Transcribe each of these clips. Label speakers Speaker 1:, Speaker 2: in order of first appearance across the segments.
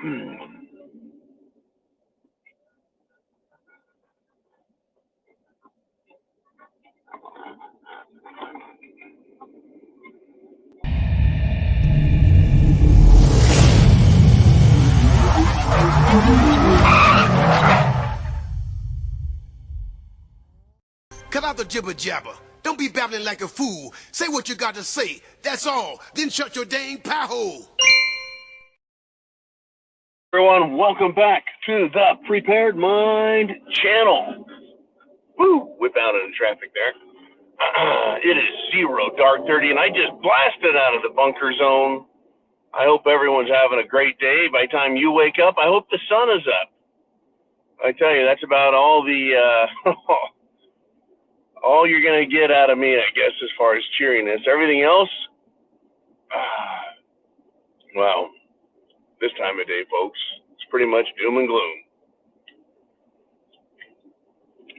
Speaker 1: Cut out the jibber jabber. Don't be babbling like a fool. Say what you got to say. That's all. Then shut your dang pie hole.
Speaker 2: Everyone, welcome back to the Prepared Mind channel. Woo! Whip out in traffic there. It is 0 dark 30, and I just blasted out of the bunker zone. I hope everyone's having a great day. By the time you wake up, I hope the sun is up. I tell you, that's about all all you're going to get out of me, I guess, as far as cheeriness. Everything else, well, this time of day, folks, it's pretty much doom and gloom.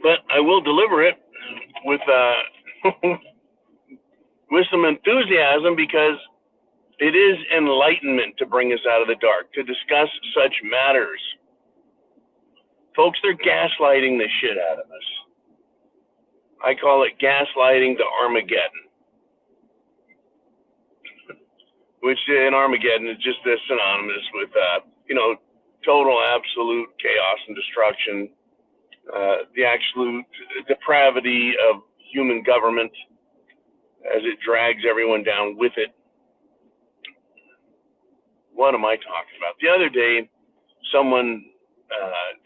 Speaker 2: But I will deliver it with with some enthusiasm, because it is enlightenment to bring us out of the dark, to discuss such matters. Folks, they're gaslighting the shit out of us. I call it gaslighting the Armageddon, which in Armageddon is just as synonymous with, total absolute chaos and destruction, the absolute depravity of human government as it drags everyone down with it. What am I talking about? The other day, someone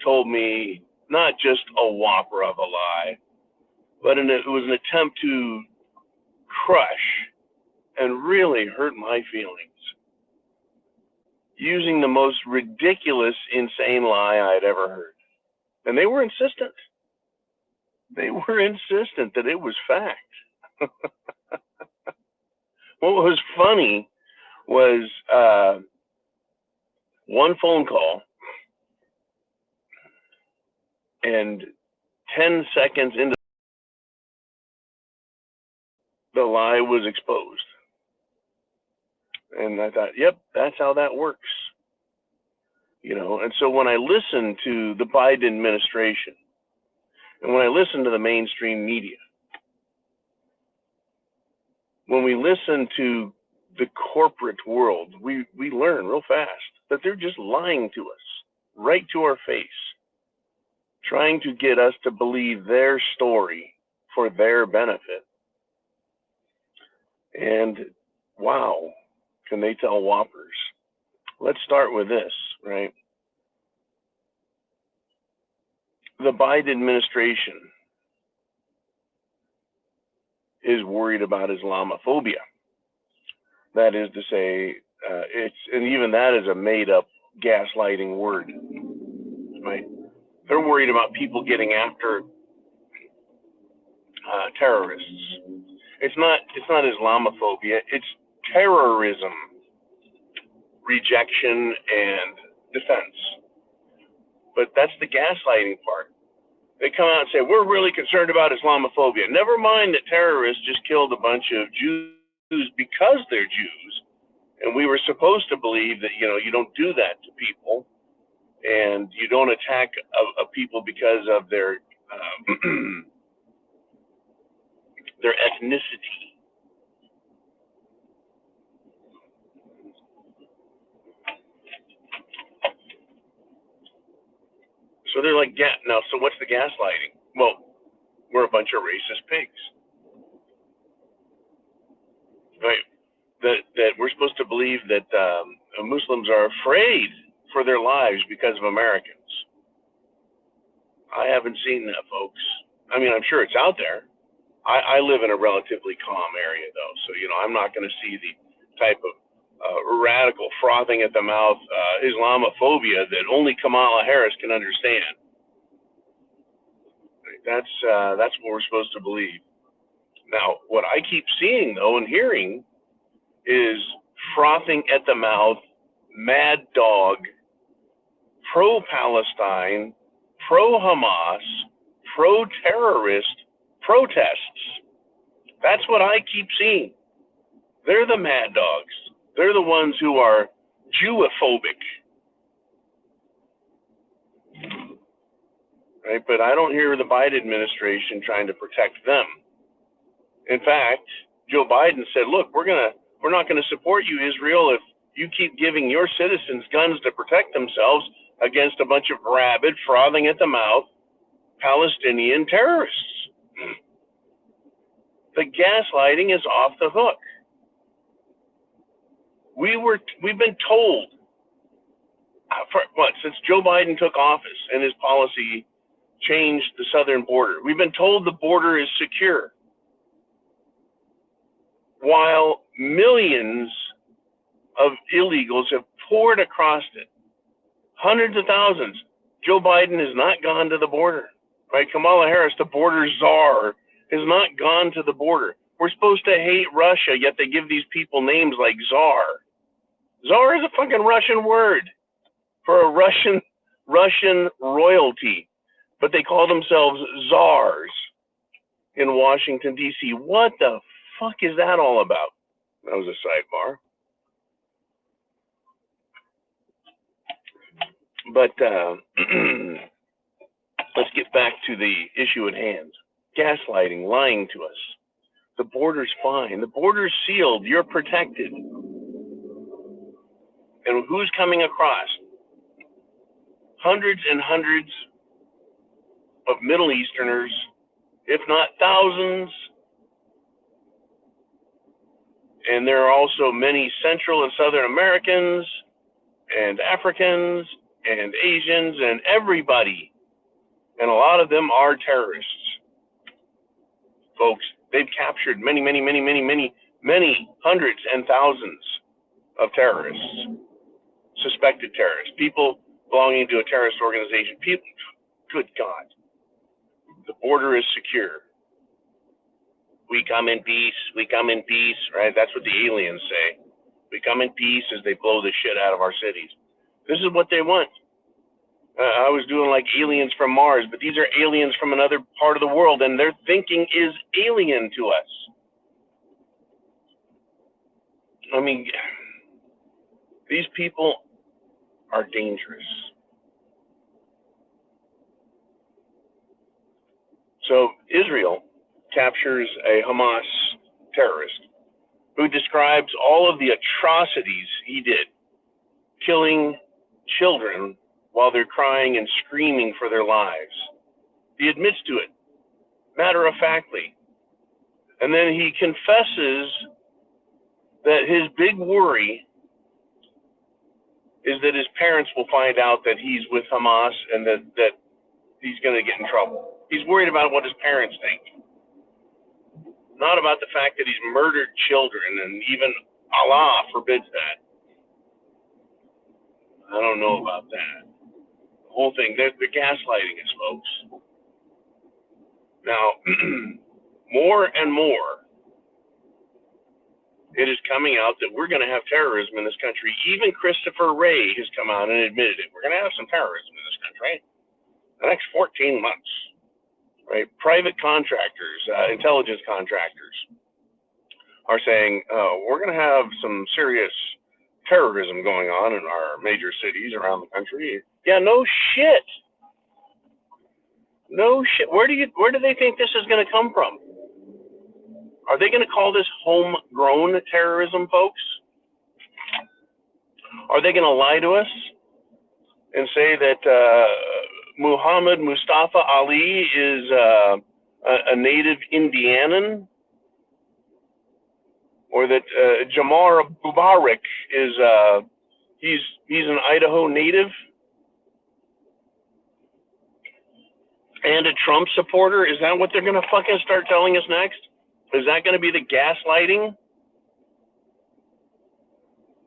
Speaker 2: told me not just a whopper of a lie, but it was an attempt to crush and really hurt my feelings, using the most ridiculous, insane lie I'd ever heard. And they were insistent. They were insistent that it was fact. What was funny was one phone call, and 10 seconds into the lie was exposed. And I thought, yep, that's how that works. And so when I listen to the Biden administration, and when I listen to the mainstream media, when we listen to the corporate world, we learn real fast that they're just lying to us, right to our face, trying to get us to believe their story for their benefit. And wow, can they tell whoppers? Let's start with this, right? The Biden administration is worried about Islamophobia. That is to say, and even that is a made-up gaslighting word, right? They're worried about people getting after terrorists. It's not Islamophobia. It's terrorism, rejection, and defense. But that's the gaslighting part. They come out and say, we're really concerned about Islamophobia. Never mind that terrorists just killed a bunch of Jews because they're Jews. And we were supposed to believe that, you don't do that to people. And you don't attack a people because of their their ethnicity. So they're like, now, so what's the gaslighting? Well, we're a bunch of racist pigs. Right? That we're supposed to believe that Muslims are afraid for their lives because of Americans. I haven't seen that, folks. I mean, I'm sure it's out there. I live in a relatively calm area, though, so, I'm not going to see the type of radical frothing at the mouth Islamophobia that only Kamala Harris can understand. That's what we're supposed to believe. Now, what I keep seeing, though, and hearing is frothing at the mouth, mad dog, pro-Palestine, pro-Hamas, pro-terrorist protests. That's what I keep seeing. They're the mad dogs. They're the ones who are Jewophobic. right? But I don't hear the Biden administration trying to protect them. In fact, Joe Biden said, look, we're not gonna support you, Israel, if you keep giving your citizens guns to protect themselves against a bunch of rabid, frothing at the mouth Palestinian terrorists. The gaslighting is off the hook. We've been told since Joe Biden took office and his policy changed the southern border, we've been told the border is secure, while millions of illegals have poured across it. Hundreds of thousands. Joe Biden has not gone to the border, right? Kamala Harris, the border czar, has not gone to the border. We're supposed to hate Russia, yet they give these people names like czar. Czar is a fucking Russian word for a Russian royalty, but they call themselves czars in Washington, D.C. What the fuck is that all about? That was a sidebar. But let's get back to the issue at hand. Gaslighting, lying to us. The border's fine. The border's sealed. You're protected. And who's coming across? Hundreds and hundreds of Middle Easterners, if not thousands. And there are also many Central and Southern Americans and Africans and Asians and everybody. And a lot of them are terrorists. Folks, they've captured many hundreds and thousands of terrorists, suspected terrorists, people belonging to a terrorist organization. People, good God, the border is secure. We come in peace, right? That's what the aliens say. We come in peace as they blow the shit out of our cities. This is what they want. I was doing like aliens from Mars, but these are aliens from another part of the world, and their thinking is alien to us. I mean, these people are dangerous. So Israel captures a Hamas terrorist who describes all of the atrocities he did, killing children while they're crying and screaming for their lives. He admits to it, matter-of-factly. And then he confesses that his big worry is that his parents will find out that he's with Hamas and that he's going to get in trouble. He's worried about what his parents think, not about the fact that he's murdered children, and even Allah forbids that. I don't know about that. The whole thing, they're gaslighting us, folks. Now, more and more, it is coming out that we're going to have terrorism in this country. Even Christopher Wray has come out and admitted it. We're going to have some terrorism in this country the next 14 months, right? Private contractors, intelligence contractors are saying, we're going to have some serious terrorism going on in our major cities around the country. Yeah, no shit. No shit. Where do they think this is going to come from? Are they going to call this homegrown terrorism, folks? Are they going to lie to us and say that Muhammad Mustafa Ali is a native Indianan? Or that Jamar Mubarak is he's an Idaho native and a Trump supporter? Is that what they're going to fucking start telling us next? Is that going to be the gaslighting?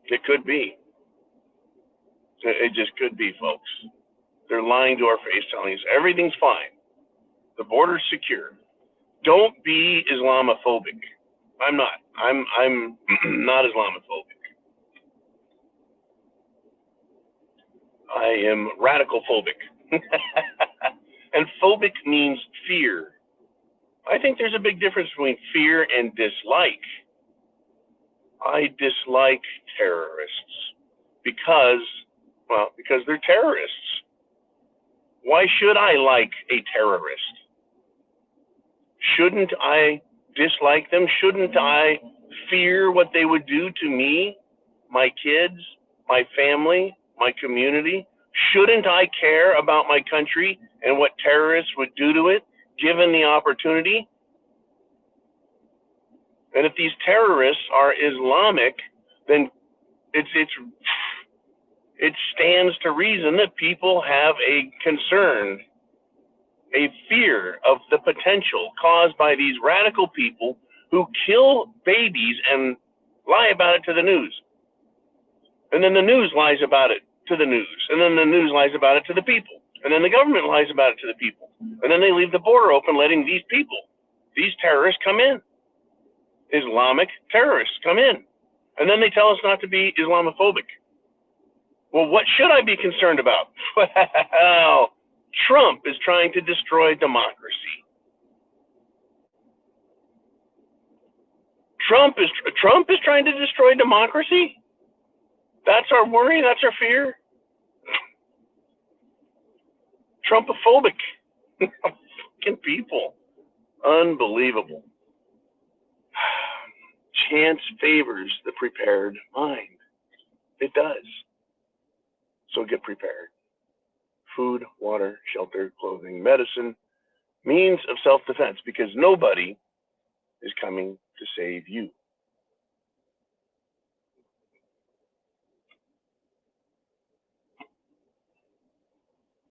Speaker 2: It could be. It just could be, folks. They're lying to our face, telling us everything's fine. The border's secure. Don't be Islamophobic. I'm not. I'm not Islamophobic. I am radical phobic. And phobic means fear. I think there's a big difference between fear and dislike. I dislike terrorists because they're terrorists. Why should I like a terrorist? Shouldn't I dislike them? Shouldn't I fear what they would do to me, my kids, my family, my community? Shouldn't I care about my country and what terrorists would do to it, given the opportunity? And if these terrorists are Islamic, then it stands to reason that people have a concern, a fear of the potential caused by these radical people who kill babies and lie about it to the news. And then the news lies about it to the news. And then the news lies about it to the people. And then the government lies about it to the people. And then they leave the border open, letting these people, these terrorists come in. Islamic terrorists come in. And then they tell us not to be Islamophobic. Well, what should I be concerned about? Well, Trump is trying to destroy democracy. Trump is trying to destroy democracy? That's our worry? That's our fear? Trumpophobic. Fucking people. Unbelievable. Chance favors the prepared mind. It does. So get prepared. Food, water, shelter, clothing, medicine, means of self-defense, because nobody is coming to save you.